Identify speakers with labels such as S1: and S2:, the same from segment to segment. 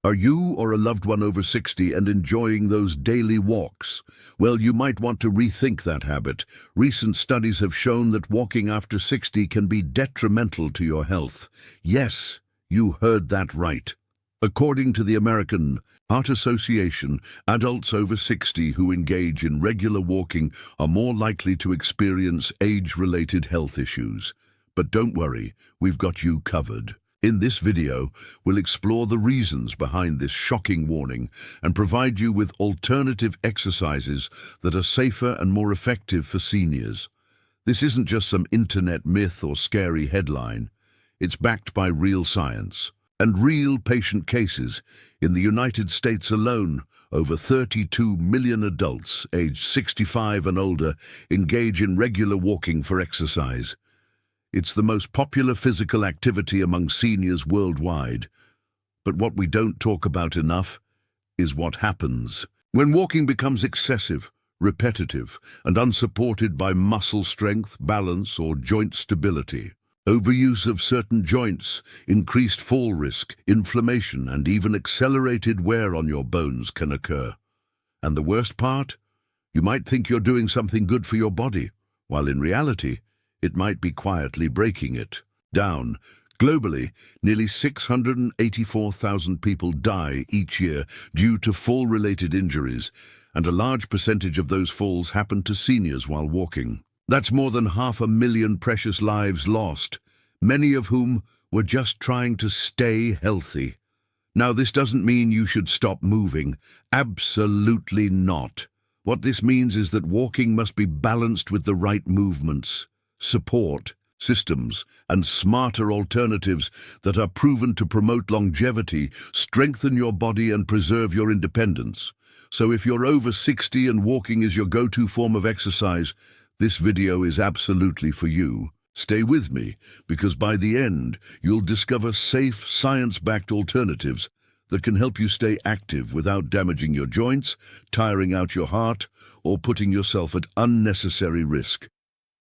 S1: Are you or a loved one over 60 and enjoying those daily walks? Well, you might want to rethink that habit. Recent studies have shown that walking after 60 can be detrimental to your health. Yes, you heard that right. According to the American Heart Association, adults over 60 who engage in regular walking are more likely to experience age-related health issues. But don't worry, we've got you covered. In this video, we'll explore the reasons behind this shocking warning and provide you with alternative exercises that are safer and more effective for seniors. This isn't just some internet myth or scary headline. It's backed by real science and real patient cases. In the United States alone, over 32 million adults aged 65 and older engage in regular walking for exercise. It's the most popular physical activity among seniors worldwide. But what we don't talk about enough is what happens when walking becomes excessive, repetitive, and unsupported by muscle strength, balance, or joint stability. Overuse of certain joints, increased fall risk, inflammation, and even accelerated wear on your bones can occur. And the worst part? You might think you're doing something good for your body, while in reality, it might be quietly breaking it down. Globally, nearly 684,000 people die each year due to fall-related injuries, and a large percentage of those falls happen to seniors while walking. That's more than 500,000 precious lives lost, many of whom were just trying to stay healthy. Now, this doesn't mean you should stop moving. Absolutely not. What this means is that walking must be balanced with the right movements, support systems, and smarter alternatives that are proven to promote longevity, strengthen your body, and preserve your independence. So if you're over 60 and walking is your go-to form of exercise, this video is absolutely for you. Stay with me, because by the end, you'll discover safe, science-backed alternatives that can help you stay active without damaging your joints, tiring out your heart, or putting yourself at unnecessary risk.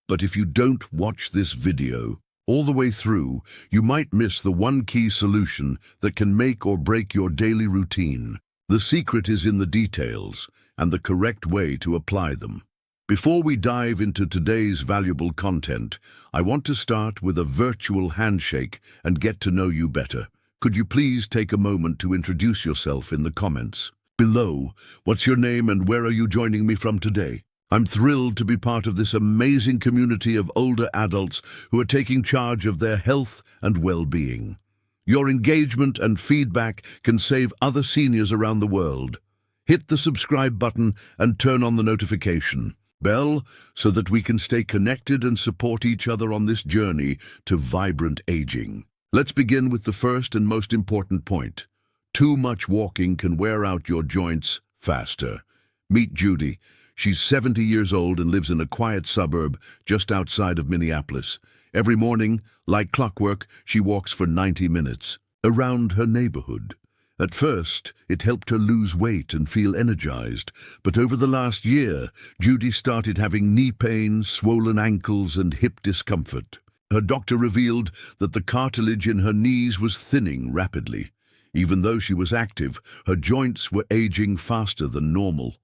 S1: But if you don't watch this video all the way through, you might miss the one key solution that can make or break your daily routine. The secret is in the details and the correct way to apply them. Before we dive into today's valuable content, I want to start with a virtual handshake and get to know you better. Could you please take a moment to introduce yourself in the comments below? What's your name and where are you joining me from today? I'm thrilled to be part of this amazing community of older adults who are taking charge of their health and well-being. Your engagement and feedback can save other seniors around the world. Hit the subscribe button and turn on the notification bell so that we can stay connected and support each other on this journey to vibrant aging. Let's begin with the first and most important point. Too much walking can wear out your joints faster. Meet Judy. She's 70 years old and lives in a quiet suburb just outside of Minneapolis. Every morning, like clockwork, she walks for 90 minutes around her neighborhood. At first, it helped her lose weight and feel energized, but over the last year, Judy started having knee pain, swollen ankles, and hip discomfort. Her doctor revealed that the cartilage in her knees was thinning rapidly. Even though she was active, her joints were aging faster than normal.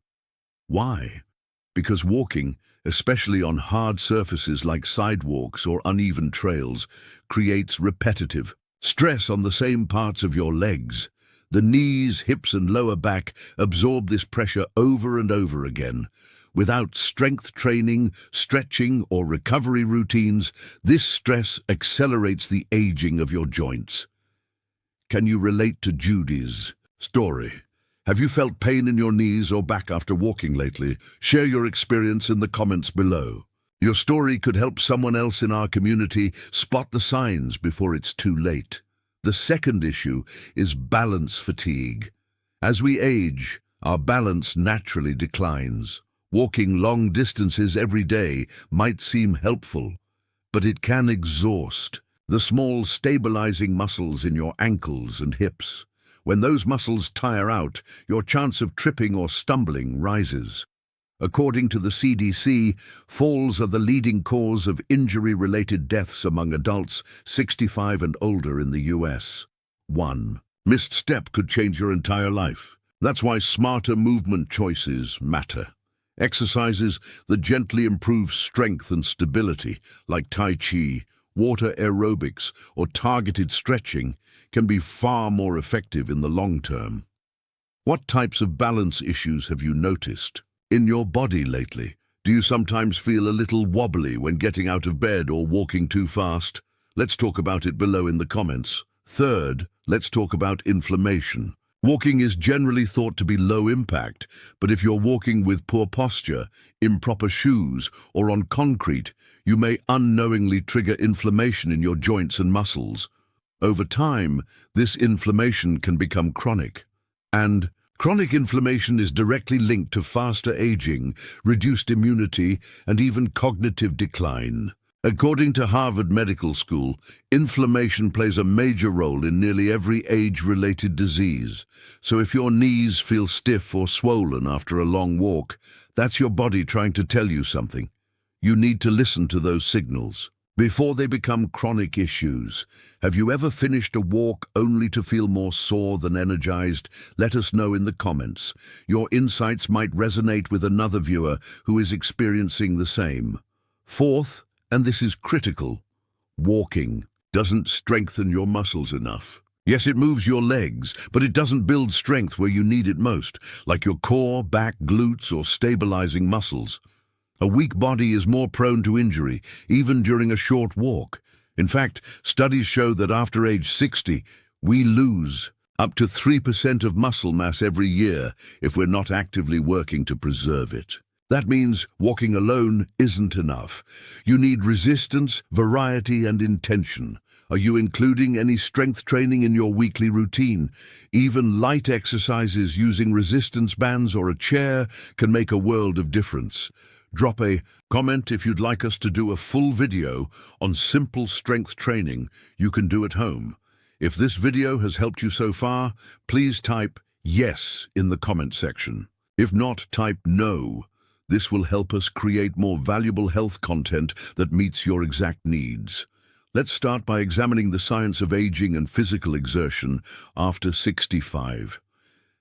S1: Why? Because walking, especially on hard surfaces like sidewalks or uneven trails, creates repetitive stress on the same parts of your legs. The knees, hips, and lower back absorb this pressure over and over again. Without strength training, stretching, or recovery routines, this stress accelerates the aging of your joints. Can you relate to Judy's story? Have you felt pain in your knees or back after walking lately? Share your experience in the comments below. Your story could help someone else in our community spot the signs before it's too late. The second issue is balance fatigue. As we age, our balance naturally declines. Walking long distances every day might seem helpful, but it can exhaust the small stabilizing muscles in your ankles and hips. When those muscles tire out, your chance of tripping or stumbling rises. According to the CDC, falls are the leading cause of injury-related deaths among adults 65 and older in the US. 1. missed step could change your entire life. That's why smarter movement choices matter. Exercises that gently improve strength and stability, like Tai Chi, water aerobics, or targeted stretching, can be far more effective in the long term. What types of balance issues have you noticed in your body lately? Do you sometimes feel a little wobbly when getting out of bed or walking too fast? Let's talk about it below in the comments. Third, let's talk about inflammation. Walking is generally thought to be low impact, but if you're walking with poor posture, improper shoes, or on concrete, you may unknowingly trigger inflammation in your joints and muscles. Over time, this inflammation can become chronic. And chronic inflammation is directly linked to faster aging, reduced immunity, and even cognitive decline. According to Harvard Medical School, inflammation plays a major role in nearly every age-related disease. So if your knees feel stiff or swollen after a long walk, that's your body trying to tell you something. You need to listen to those signals before they become chronic issues. Have you ever finished a walk only to feel more sore than energized? Let us know in the comments. Your insights might resonate with another viewer who is experiencing the same. Fourth, and this is critical, walking doesn't strengthen your muscles enough. Yes, it moves your legs, but it doesn't build strength where you need it most, like your core, back, glutes, or stabilizing muscles. A weak body is more prone to injury, even during a short walk. In fact, studies show that after age 60, we lose up to 3% of muscle mass every year if we're not actively working to preserve it. That means walking alone isn't enough. You need resistance, variety, and intention. Are you including any strength training in your weekly routine? Even light exercises using resistance bands or a chair can make a world of difference. Drop a comment if you'd like us to do a full video on simple strength training you can do at home. If this video has helped you so far, please type yes in the comment section. If not, type no. This will help us create more valuable health content that meets your exact needs. Let's start by examining the science of aging and physical exertion after 65.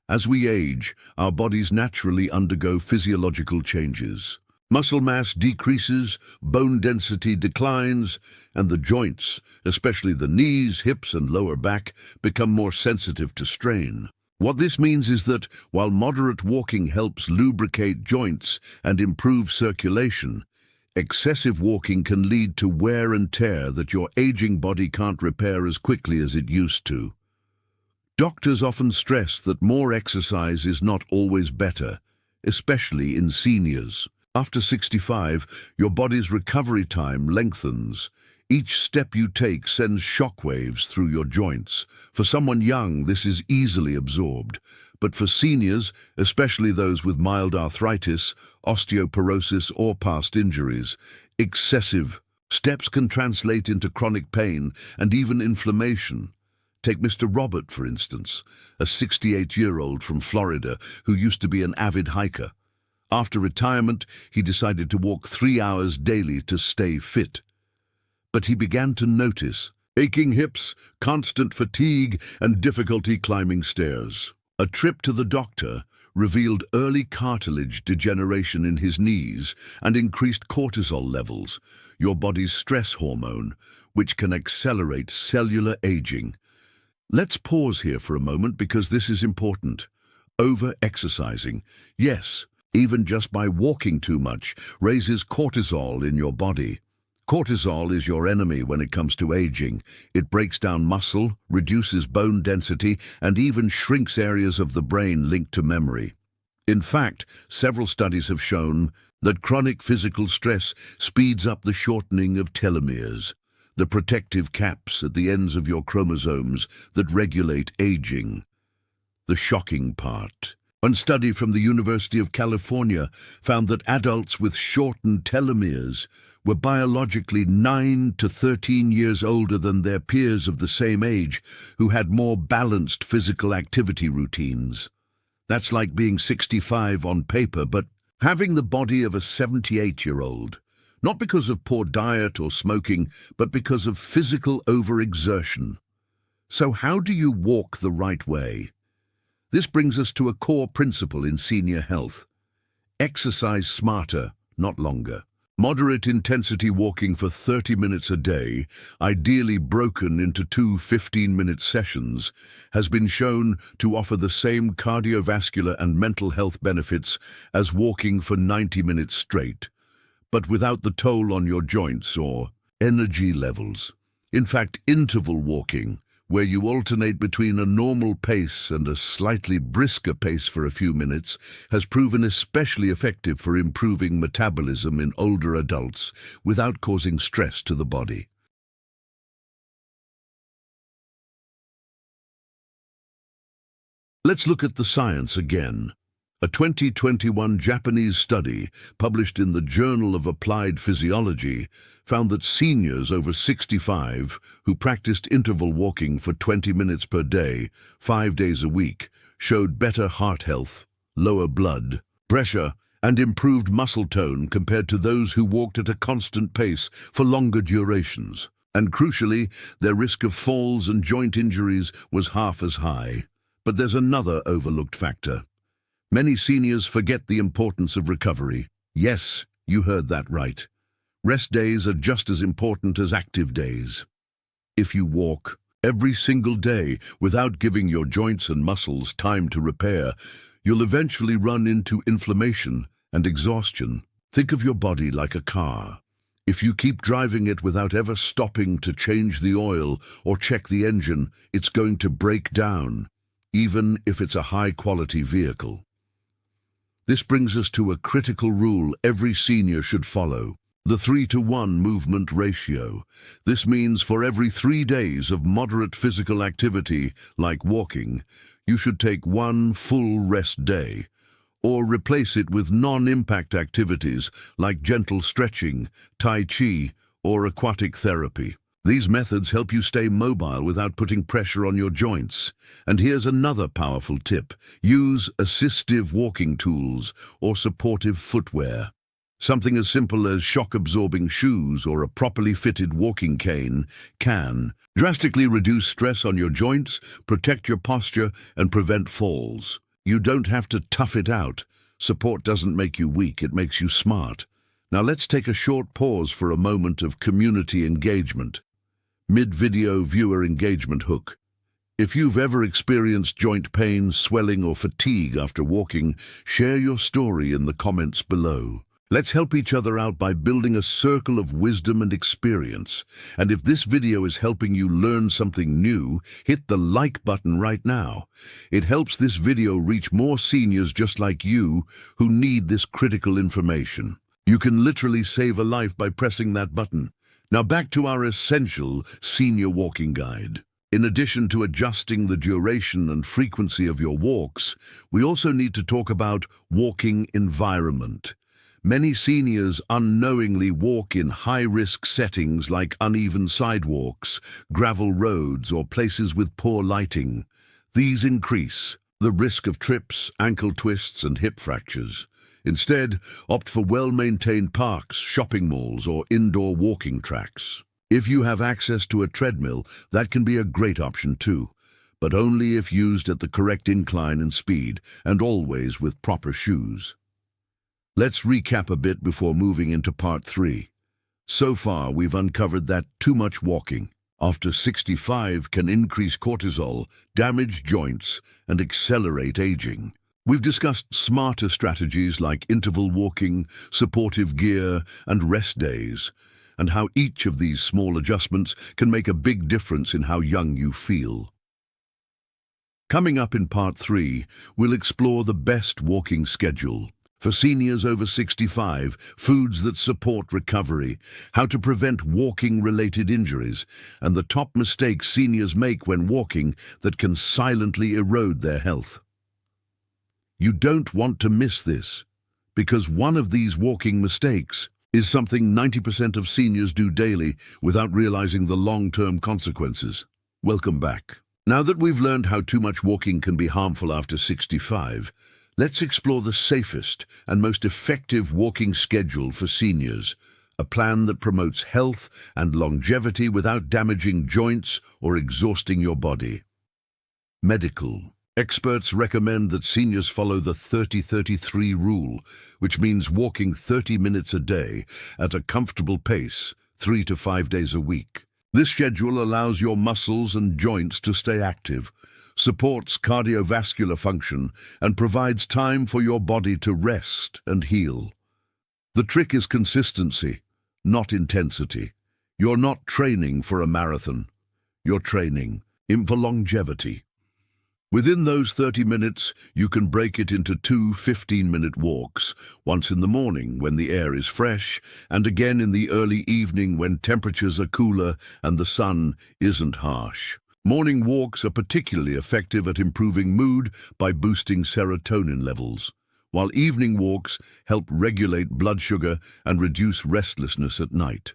S1: As we age, our bodies naturally undergo physiological changes. Muscle mass decreases, bone density declines, and the joints, especially the knees, hips, and lower back, become more sensitive to strain. What this means is that while moderate walking helps lubricate joints and improve circulation, excessive walking can lead to wear and tear that your aging body can't repair as quickly as it used to. Doctors often stress that more exercise is not always better, especially in seniors. After 65, your body's recovery time lengthens. Each step you take sends shockwaves through your joints. For someone young, this is easily absorbed. But for seniors, especially those with mild arthritis, osteoporosis, or past injuries, excessive steps can translate into chronic pain and even inflammation. Take Mr. Robert, for instance, a 68-year-old from Florida who used to be an avid hiker. After retirement, he decided to walk 3 hours daily to stay fit. But he began to notice aching hips, constant fatigue, and difficulty climbing stairs. A trip to the doctor revealed early cartilage degeneration in his knees and increased cortisol levels, your body's stress hormone, which can accelerate cellular aging. Let's pause here for a moment because this is important. Over-exercising, yes, even just by walking too much, raises cortisol in your body. Cortisol is your enemy when it comes to aging. It breaks down muscle, reduces bone density, and even shrinks areas of the brain linked to memory. In fact, several studies have shown that chronic physical stress speeds up the shortening of telomeres, the protective caps at the ends of your chromosomes that regulate aging. The shocking part. One study from the University of California found that adults with shortened telomeres were biologically 9 to 13 years older than their peers of the same age who had more balanced physical activity routines. That's like being 65 on paper, but having the body of a 78-year-old, not because of poor diet or smoking, but because of physical overexertion. So how do you walk the right way? This brings us to a core principle in senior health. Exercise smarter, not longer. Moderate intensity walking for 30 minutes a day, ideally broken into two 15-minute sessions, has been shown to offer the same cardiovascular and mental health benefits as walking for 90 minutes straight, but without the toll on your joints or energy levels. In fact, interval walking, where you alternate between a normal pace and a slightly brisker pace for a few minutes, has proven especially effective for improving metabolism in older adults without causing stress to the body. Let's look at the science again. A 2021 Japanese study, published in the Journal of Applied Physiology, found that seniors over 65 who practiced interval walking for 20 minutes per day, 5 days a week, showed better heart health, lower blood pressure, and improved muscle tone compared to those who walked at a constant pace for longer durations. And crucially, their risk of falls and joint injuries was half as high. But there's another overlooked factor. Many seniors forget the importance of recovery. Yes, you heard that right. Rest days are just as important as active days. If you walk every single day without giving your joints and muscles time to repair, you'll eventually run into inflammation and exhaustion. Think of your body like a car. If you keep driving it without ever stopping to change the oil or check the engine, it's going to break down, even if it's a high-quality vehicle. This brings us to a critical rule every senior should follow: the 3-to-1 movement ratio. This means for every 3 days of moderate physical activity, like walking, you should take 1 full rest day, or replace it with non-impact activities like gentle stretching, tai chi, or aquatic therapy. These methods help you stay mobile without putting pressure on your joints. And here's another powerful tip: use assistive walking tools or supportive footwear. Something as simple as shock-absorbing shoes or a properly fitted walking cane can drastically reduce stress on your joints, protect your posture, and prevent falls. You don't have to tough it out. Support doesn't make you weak, it makes you smart. Now let's take a short pause for a moment of community engagement. Mid-video viewer engagement hook. If you've ever experienced joint pain, swelling, or fatigue after walking, share your story in the comments below. Let's help each other out by building a circle of wisdom and experience. And if this video is helping you learn something new, hit the like button right now. It helps this video reach more seniors just like you who need this critical information. You can literally save a life by pressing that button. Now back to our essential senior walking guide. In addition to adjusting the duration and frequency of your walks, we also need to talk about walking environment. Many seniors unknowingly walk in high-risk settings like uneven sidewalks, gravel roads, or places with poor lighting. These increase the risk of trips, ankle twists, and hip fractures. Instead, opt for well-maintained parks, shopping malls, or indoor walking tracks. If you have access to a treadmill, that can be a great option too, but only if used at the correct incline and speed, and always with proper shoes. Let's recap a bit before moving into part 3. So far, we've uncovered that too much walking after 65 can increase cortisol, damage joints, and accelerate aging. We've discussed smarter strategies like interval walking, supportive gear, and rest days, and how each of these small adjustments can make a big difference in how young you feel. Coming up in part 3, we'll explore the best walking schedule for seniors over 65, foods that support recovery, how to prevent walking-related injuries, and the top mistakes seniors make when walking that can silently erode their health. You don't want to miss this, because one of these walking mistakes is something 90% of seniors do daily without realizing the long-term consequences. Welcome back. Now that we've learned how too much walking can be harmful after 65, let's explore the safest and most effective walking schedule for seniors, a plan that promotes health and longevity without damaging joints or exhausting your body. Medical. Experts recommend that seniors follow the 30-33 rule, which means walking 30 minutes a day at a comfortable pace, 3 to 5 days a week. This schedule allows your muscles and joints to stay active, supports cardiovascular function, and provides time for your body to rest and heal. The trick is consistency, not intensity. You're not training for a marathon. You're training for longevity. Within those 30 minutes, you can break it into 2 15-minute walks, once in the morning when the air is fresh, and again in the early evening when temperatures are cooler and the sun isn't harsh. Morning walks are particularly effective at improving mood by boosting serotonin levels, while evening walks help regulate blood sugar and reduce restlessness at night.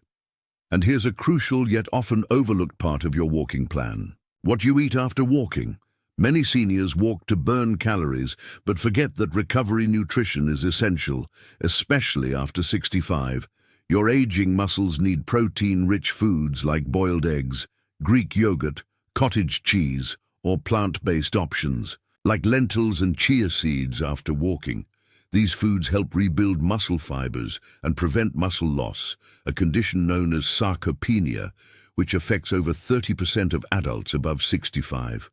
S1: And here's a crucial yet often overlooked part of your walking plan: what you eat after walking. Many seniors walk to burn calories, but forget that recovery nutrition is essential, especially after 65. Your aging muscles need protein-rich foods like boiled eggs, Greek yogurt, cottage cheese, or plant-based options, like lentils and chia seeds after walking. These foods help rebuild muscle fibers and prevent muscle loss, a condition known as sarcopenia, which affects over 30% of adults above 65.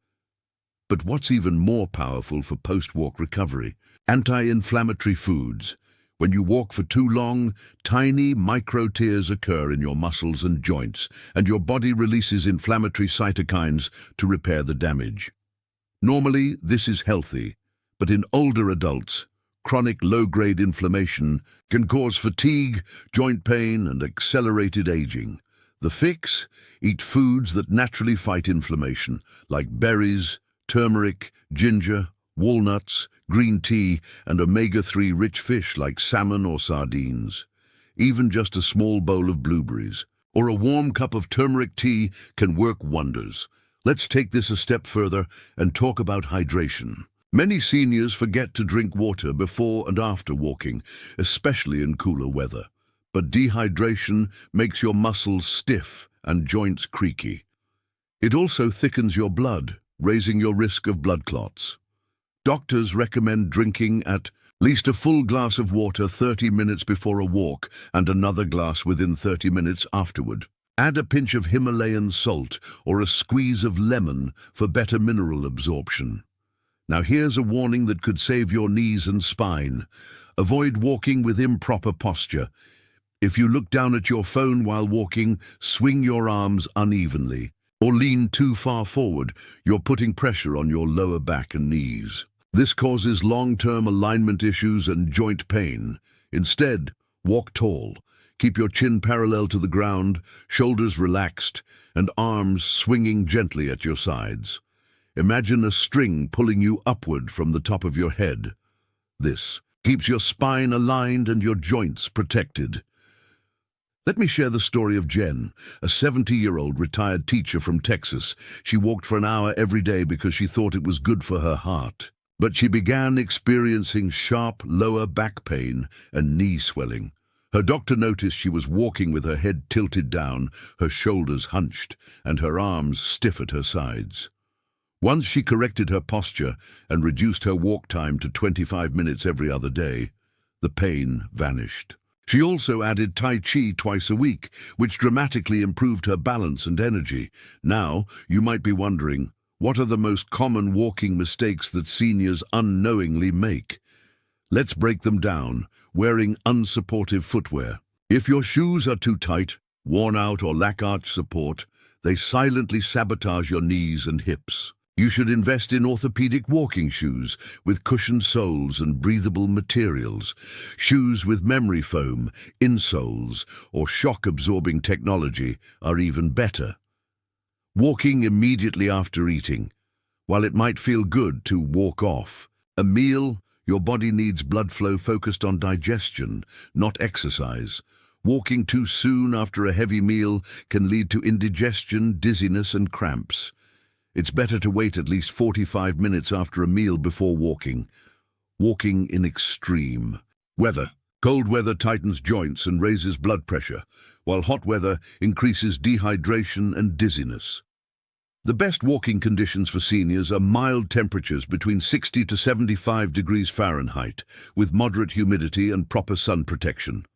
S1: But what's even more powerful for post-walk recovery? Anti-inflammatory foods. When you walk for too long, tiny micro-tears occur in your muscles and joints, and your body releases inflammatory cytokines to repair the damage. Normally, this is healthy, but in older adults, chronic low-grade inflammation can cause fatigue, joint pain, and accelerated aging. The fix? Eat foods that naturally fight inflammation, like berries, turmeric, ginger, walnuts, green tea, and omega-3 rich fish like salmon or sardines. Even just a small bowl of blueberries or a warm cup of turmeric tea can work wonders. Let's take this a step further and talk about hydration. Many seniors forget to drink water before and after walking, especially in cooler weather. But dehydration makes your muscles stiff and joints creaky. It also thickens your blood, raising your risk of blood clots. Doctors recommend drinking at least a full glass of water 30 minutes before a walk and another glass within 30 minutes afterward. Add a pinch of Himalayan salt or a squeeze of lemon for better mineral absorption. Now here's a warning that could save your knees and spine. Avoid walking with improper posture. If you look down at your phone while walking, swing your arms unevenly, or lean too far forward, you're putting pressure on your lower back and knees. This causes long-term alignment issues and joint pain. Instead, walk tall. Keep your chin parallel to the ground, shoulders relaxed, and arms swinging gently at your sides. Imagine a string pulling you upward from the top of your head. This keeps your spine aligned and your joints protected. Let me share the story of Jen, a 70-year-old retired teacher from Texas. She walked for an hour every day because she thought it was good for her heart. But she began experiencing sharp lower back pain and knee swelling. Her doctor noticed she was walking with her head tilted down, her shoulders hunched, and her arms stiff at her sides. Once she corrected her posture and reduced her walk time to 25 minutes every other day, the pain vanished. She also added Tai Chi twice a week, which dramatically improved her balance and energy. Now, you might be wondering, what are the most common walking mistakes that seniors unknowingly make? Let's break them down. Wearing unsupportive footwear. If your shoes are too tight, worn out, or lack arch support, they silently sabotage your knees and hips. You should invest in orthopedic walking shoes with cushioned soles and breathable materials. Shoes with memory foam, insoles, or shock-absorbing technology are even better. Walking immediately after eating. While it might feel good to walk off a meal, your body needs blood flow focused on digestion, not exercise. Walking too soon after a heavy meal can lead to indigestion, dizziness, and cramps. It's better to wait at least 45 minutes after a meal before walking. Walking in extreme weather. Cold weather tightens joints and raises blood pressure, while hot weather increases dehydration and dizziness. The best walking conditions for seniors are mild temperatures between 60 to 75 degrees Fahrenheit, with moderate humidity and proper sun protection,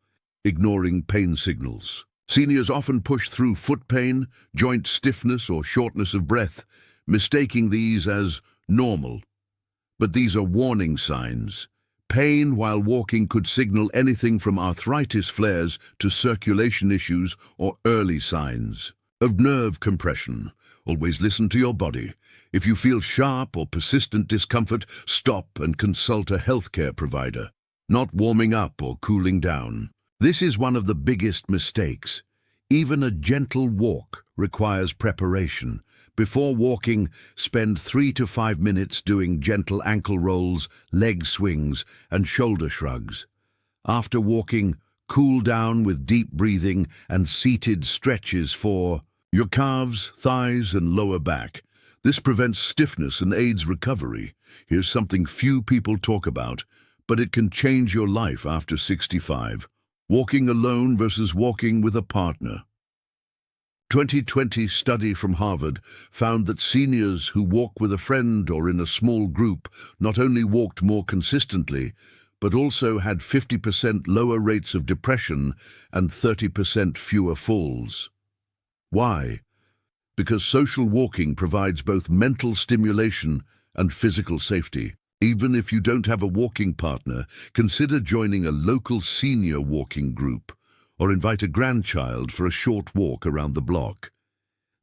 S1: ignoring pain signals. Seniors often push through foot pain, joint stiffness, or shortness of breath, mistaking these as normal. But these are warning signs. Pain while walking could signal anything from arthritis flares to circulation issues or early signs of nerve compression. Always listen to your body. If you feel sharp or persistent discomfort, stop and consult a healthcare provider. Not warming up or cooling down. This is one of the biggest mistakes. Even a gentle walk requires preparation. Before walking, spend 3 to 5 minutes doing gentle ankle rolls, leg swings, and shoulder shrugs. After walking, cool down with deep breathing and seated stretches for your calves, thighs, and lower back. This prevents stiffness and aids recovery. Here's something few people talk about, but it can change your life after 65. Walking alone versus walking with a partner. 2020 study from Harvard found that seniors who walk with a friend or in a small group not only walked more consistently, but also had 50% lower rates of depression and 30% fewer falls. Why? Because social walking provides both mental stimulation and physical safety. Even if you don't have a walking partner, consider joining a local senior walking group or invite a grandchild for a short walk around the block.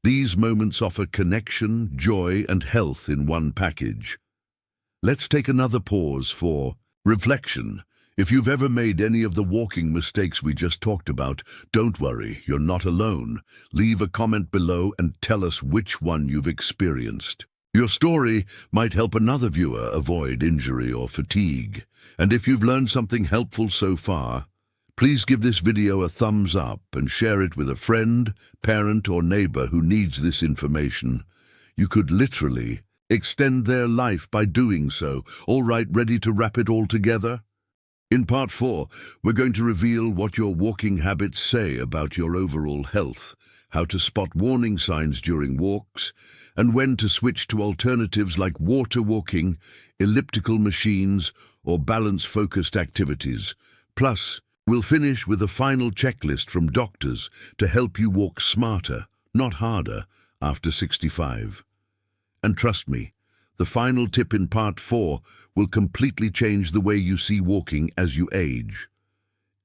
S1: These moments offer connection, joy, and health in one package. Let's take another pause for reflection. If you've ever made any of the walking mistakes we just talked about, don't worry, you're not alone. Leave a comment below and tell us which one you've experienced. Your story might help another viewer avoid injury or fatigue. And if you've learned something helpful so far, please give this video a thumbs up and share it with a friend, parent, or neighbor who needs this information. You could literally extend their life by doing so. All right, ready to wrap it all together? In part 4, we're going to reveal what your walking habits say about your overall health, how to spot warning signs during walks, and when to switch to alternatives like water walking, elliptical machines, or balance-focused activities. Plus, we'll finish with a final checklist from doctors to help you walk smarter, not harder, after 65. And trust me, the final tip in part 4 will completely change the way you see walking as you age.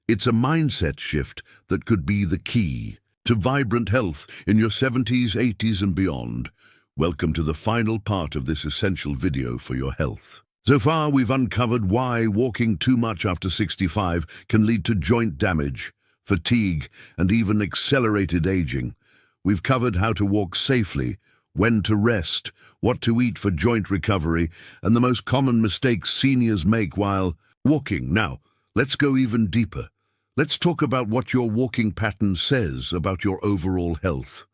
S1: It's a mindset shift that could be the key to vibrant health in your 70s, 80s, and beyond. Welcome to the final part of this essential video for your health. So far, we've uncovered why walking too much after 65 can lead to joint damage, fatigue, and even accelerated aging. We've covered how to walk safely, when to rest, what to eat for joint recovery, and the most common mistakes seniors make while walking. Now, let's go even deeper. Let's talk about what your walking pattern says about your overall health.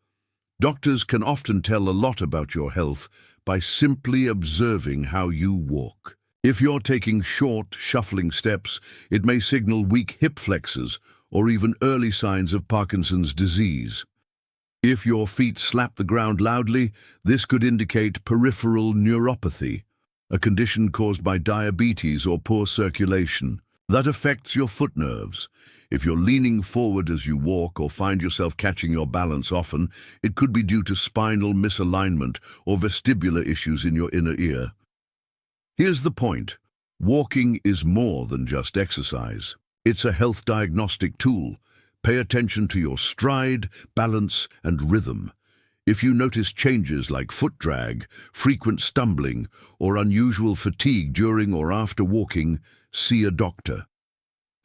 S1: Doctors can often tell a lot about your health by simply observing how you walk. If you're taking short, shuffling steps, it may signal weak hip flexors or even early signs of Parkinson's disease. If your feet slap the ground loudly, this could indicate peripheral neuropathy, a condition caused by diabetes or poor circulation. That affects your foot nerves. If you're leaning forward as you walk or find yourself catching your balance often, it could be due to spinal misalignment or vestibular issues in your inner ear. Here's the point. Walking is more than just exercise. It's a health diagnostic tool. Pay attention to your stride, balance, and rhythm. If you notice changes like foot drag, frequent stumbling, or unusual fatigue during or after walking, see a doctor.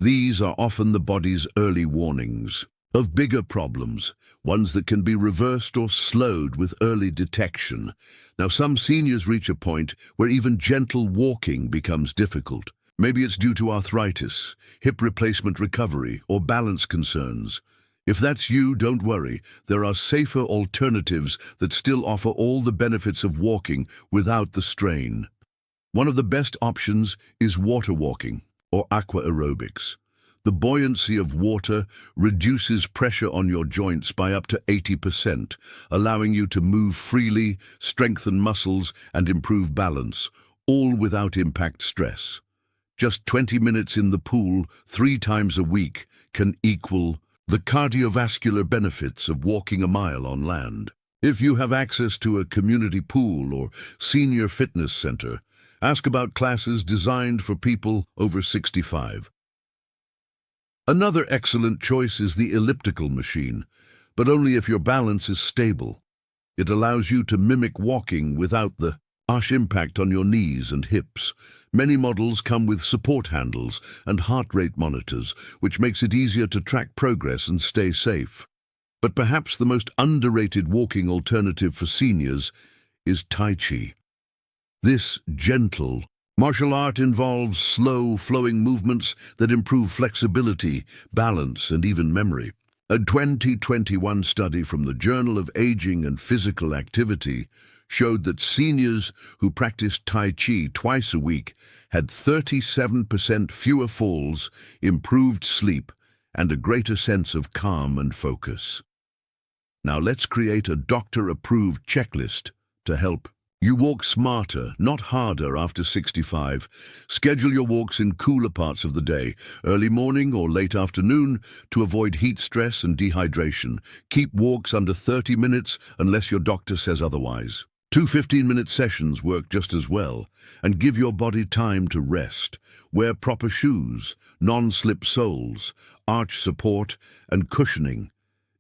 S1: These are often the body's early warnings of bigger problems, ones that can be reversed or slowed with early detection. Now, some seniors reach a point where even gentle walking becomes difficult. Maybe it's due to arthritis, hip replacement recovery, or balance concerns. If that's you, don't worry. There are safer alternatives that still offer all the benefits of walking without the strain. One of the best options is water walking, or aqua aerobics. The buoyancy of water reduces pressure on your joints by up to 80%, allowing you to move freely, strengthen muscles, and improve balance, all without impact stress. Just 20 minutes in the pool 3 times a week can equal the cardiovascular benefits of walking a mile on land. If you have access to a community pool or senior fitness center, ask about classes designed for people over 65. Another excellent choice is the elliptical machine, but only if your balance is stable. It allows you to mimic walking without the harsh impact on your knees and hips. Many models come with support handles and heart rate monitors, which makes it easier to track progress and stay safe. But perhaps the most underrated walking alternative for seniors is Tai Chi. This gentle martial art involves slow, flowing movements that improve flexibility, balance, and even memory. A 2021 study from the Journal of Aging and Physical Activity showed that seniors who practiced Tai Chi twice a week had 37% fewer falls, improved sleep, and a greater sense of calm and focus. Now let's create a doctor-approved checklist to help you walk smarter, not harder after 65. Schedule your walks in cooler parts of the day, early morning or late afternoon, to avoid heat stress and dehydration. Keep walks under 30 minutes unless your doctor says otherwise. 2 15-minute sessions work just as well, and give your body time to rest. Wear proper shoes, non-slip soles, arch support, and cushioning.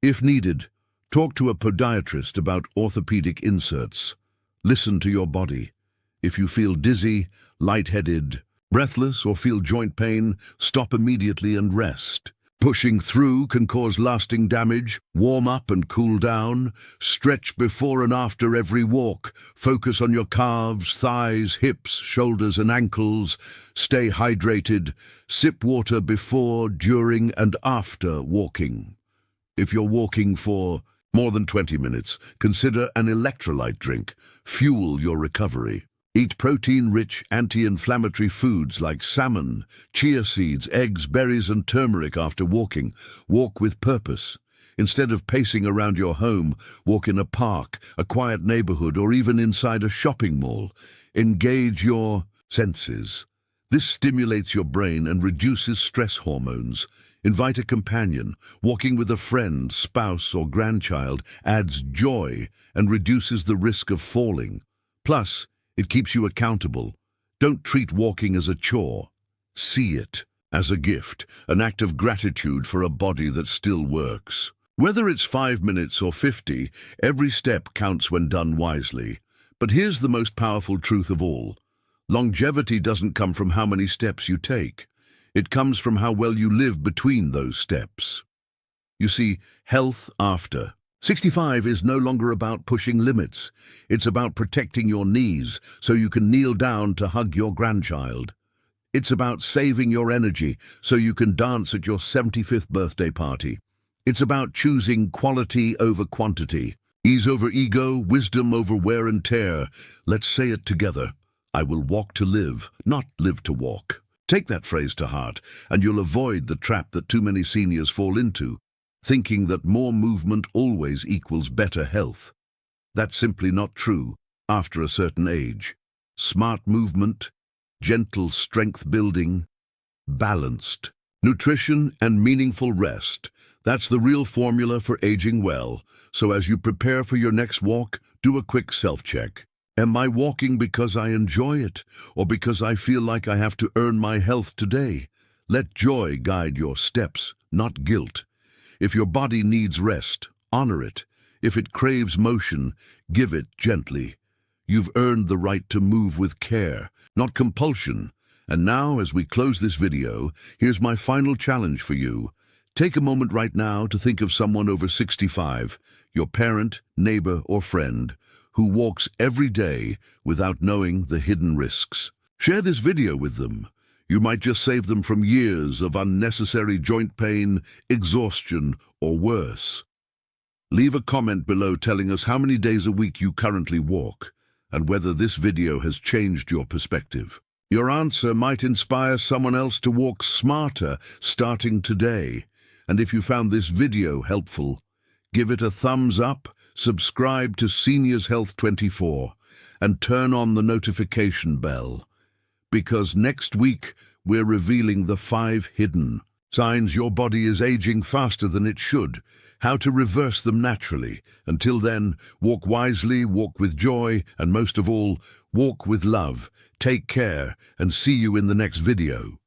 S1: If needed, talk to a podiatrist about orthopedic inserts. Listen to your body. If you feel dizzy, lightheaded, breathless, or feel joint pain, stop immediately and rest. Pushing through can cause lasting damage. Warm up and cool down. Stretch before and after every walk. Focus on your calves, thighs, hips, shoulders, and ankles. Stay hydrated. Sip water before, during, and after walking. If you're walking for more than 20 minutes, consider an electrolyte drink. Fuel your recovery. Eat protein-rich, anti-inflammatory foods like salmon, chia seeds, eggs, berries, and turmeric after walking. Walk with purpose. Instead of pacing around your home, walk in a park, a quiet neighborhood, or even inside a shopping mall. Engage your senses. This stimulates your brain and reduces stress hormones. Invite a companion. Walking with a friend, spouse, or grandchild adds joy and reduces the risk of falling. Plus, it keeps you accountable. Don't treat walking as a chore. See it as a gift, an act of gratitude for a body that still works. Whether it's 5 minutes or 50, every step counts when done wisely. But here's the most powerful truth of all. Longevity doesn't come from how many steps you take. It comes from how well you live between those steps. You see, health after 65 is no longer about pushing limits. It's about protecting your knees so you can kneel down to hug your grandchild. It's about saving your energy so you can dance at your 75th birthday party. It's about choosing quality over quantity, ease over ego, wisdom over wear and tear. Let's say it together. I will walk to live, not live to walk. Take that phrase to heart, and you'll avoid the trap that too many seniors fall into, thinking that more movement always equals better health. That's simply not true after a certain age. Smart movement, gentle strength building, balanced nutrition, and meaningful rest. That's the real formula for aging well. So as you prepare for your next walk, do a quick self-check. Am I walking because I enjoy it, or because I feel like I have to earn my health today? Let joy guide your steps, not guilt. If your body needs rest, honor it. If it craves motion, give it gently. You've earned the right to move with care, not compulsion. And now, as we close this video, here's my final challenge for you. Take a moment right now to think of someone over 65, your parent, neighbor, or friend, who walks every day without knowing the hidden risks. Share this video with them. You might just save them from years of unnecessary joint pain, exhaustion, or worse. Leave a comment below telling us how many days a week you currently walk, and whether this video has changed your perspective. Your answer might inspire someone else to walk smarter starting today. And if you found this video helpful, give it a thumbs up, subscribe to Seniors Health 24, and turn on the notification bell. Because next week, we're revealing the 5 hidden signs your body is aging faster than it should, how to reverse them naturally. Until then, walk wisely, walk with joy, and most of all, walk with love. Take care, and see you in the next video.